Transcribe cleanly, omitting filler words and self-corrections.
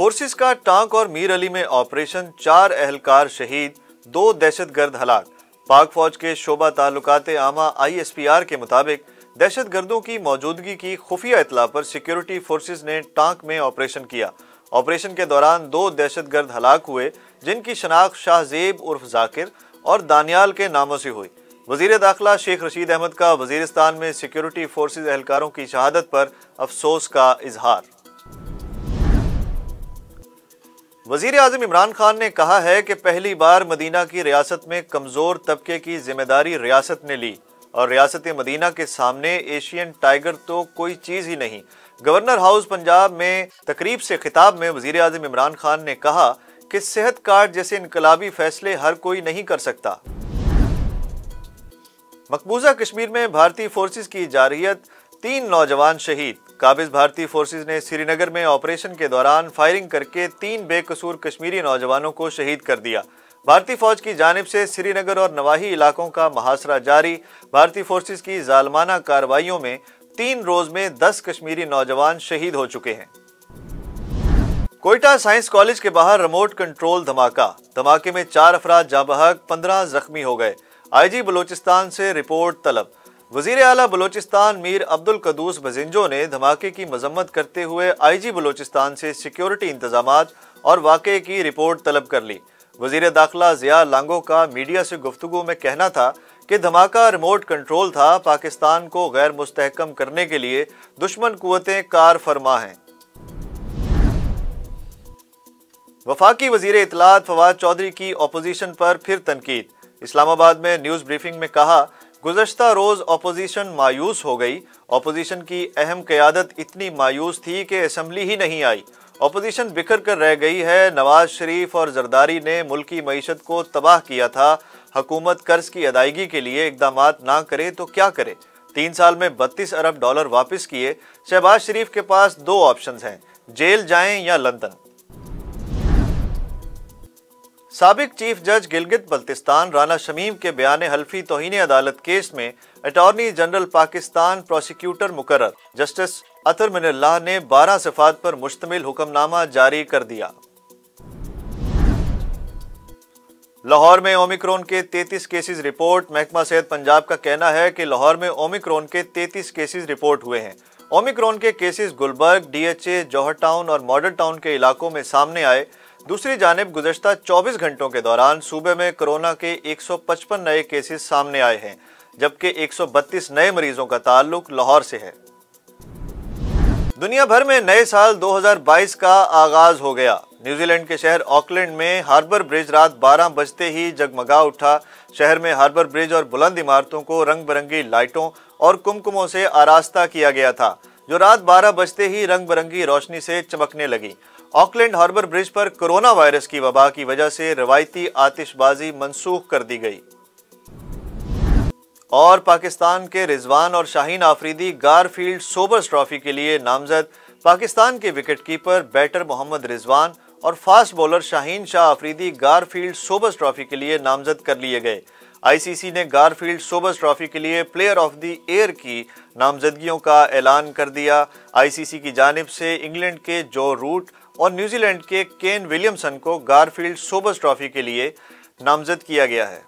Forces का tank और मीर अली में ऑपरेशन, 4 एहलकार शहीद, 2 दहशतगर्द हलाक। पाक फौज के शोबा ताल्लुकात आमा ISPR के मुताबिक दहशतगर्दों की मौजूदगी की खुफिया इतला पर सिक्योरिटी फोर्सेस ने टांक में ऑपरेशन किया। ऑपरेशन के दौरान 2 दहशतगर्द हलाक हुए, जिनकी शनाख्त शाहजेब उर्फ जाकिर और दानियाल के नामों से हुई। वजीर दाखिला शेख रशीद अहमद का वजीरिस्तान में सिक्योरिटी फोर्सेस एहलकारों की शहादत पर अफसोस का इजहार। वजीर आज़म इमरान खान ने कहा है कि पहली बार मदीना की रियासत में कमजोर तबके की जिम्मेदारी रियासत ने ली और रियासत मदीना के सामने एशियन टाइगर तो कोई चीज ही नहीं। गवर्नर हाउस पंजाब में तकरीब से खिताब में वजीर आज़म इमरान खान ने कहा कि सेहत कार्ड जैसे इनकलाबी फैसले हर कोई नहीं कर सकता। मकबूजा कश्मीर में भारतीय फोर्सेस की जारहियत, 3 नौजवान शहीद। काबिज भारतीय फोर्सेस ने श्रीनगर में ऑपरेशन के दौरान फायरिंग करके 3 बेकसूर कश्मीरी नौजवानों को शहीद कर दिया। भारतीय फौज की जानिब से श्रीनगर और नवाही इलाकों का मुहासरा जारी। भारतीय फोर्सेस की जालमाना कार्रवाइयों में 3 रोज में 10 कश्मीरी नौजवान शहीद हो चुके हैं। कोयटा साइंस कॉलेज के बाहर रिमोट कंट्रोल धमाका। धमाके में 4 अफराद जाँ बहक, 15 जख्मी हो गए। IG बलोचिस्तान से रिपोर्ट तलब। वजीर आला बलोचिस्तान मीर अब्दुल कदूस बजिंजो ने धमाके की मजम्मत करते हुए IG बलोचिस्तान से सिक्योरिटी इंतजामात और वाक़े की रिपोर्ट तलब कर ली। वजीर दाखिला ज़िया लांगो का मीडिया से गुफ्तगू में कहना था कि धमाका रिमोट कंट्रोल था। पाकिस्तान को गैर मुस्तहकम करने के लिए दुश्मन कुव्वतें कार फरमा हैं। वफाकी वजीर इत्तलात फवाद चौधरी की अपोजिशन पर फिर तनकीद। इस्लामाबाद में न्यूज़ ब्रीफिंग में कहा, गुज़श्ता रोज अपोजिशन मायूस हो गई। अपोजिशन की अहम क़यादत इतनी मायूस थी कि असम्बली ही नहीं आई। अपोजिशन बिखर कर रह गई है। नवाज शरीफ और जरदारी ने मुल्की मईशत को तबाह किया था। हुकूमत कर्ज की अदायगी के लिए इकदामात ना करे तो क्या करे। 3 साल में $32 अरब वापस किए। शहबाज शरीफ के पास 2 ऑप्शंस हैं, जेल जाएं या लंदन। साबिक चीफ जज गिलगित बल्तिस्तान राना शमीम के बयान हल्फी तौहीन अदालत केस में अटॉर्नी जनरल पाकिस्तान प्रोसिक्यूटर मुकर्रर जस्टिस अतर मिनल्लाह ने 12 सफ़ात पर मुश्तमिल हुक्मनामा जारी कर दिया। लाहौर में ओमिक्रॉन के 33 केसेस रिपोर्ट। महकमा सेहत पंजाब का कहना है कि लाहौर में ओमिक्रॉन के 33 केसेस रिपोर्ट हुए हैं। ओमिक्रॉन के केसेस गुलबर्ग, DHA, जौहर टाउन और मॉडल टाउन के इलाकों में सामने आए। दूसरी जानिब गुज़श्ता 24 घंटों के दौरान सूबे में कोरोना के 155 नए केसेस सामने आए हैं, जबकि 132 नए मरीजों का ताल्लुक लाहौर से है। दुनिया भर में नए साल 2022 का आगाज हो गया। न्यूजीलैंड के शहर ऑकलैंड में हार्बर ब्रिज रात 12 बजते ही जगमगा उठा। शहर में हार्बर ब्रिज और बुलंद इमारतों को रंग बिरंगी लाइटों और कुमकुमों से आरास्ता किया गया था, जो रात 12 बजते ही रंग बिरंगी रोशनी से चमकने लगी। ऑकलैंड हार्बर ब्रिज पर कोरोना वायरस की वबा की वजह से रवायती आतिशबाजी मंसूख कर दी गई। और पाकिस्तान के रिजवान और Shaheen Afridi Garfield Sobers trophy के लिए नामजद। पाकिस्तान के विकेटकीपर बैटर मोहम्मद रिजवान और fast bowler Shaheen Shah Afridi Garfield Sobers trophy के लिए नामजद कर लिए गए। ICC ने गारफील्ड सोबर्स ट्रॉफी के लिए प्लेयर ऑफ द ईयर की नामजदगियों का ऐलान कर दिया। ICC की जानिब से इंग्लैंड के जो रूट और न्यूजीलैंड के केन विलियमसन को गारफील्ड सोबर्स ट्रॉफी के लिए नामजद किया गया है।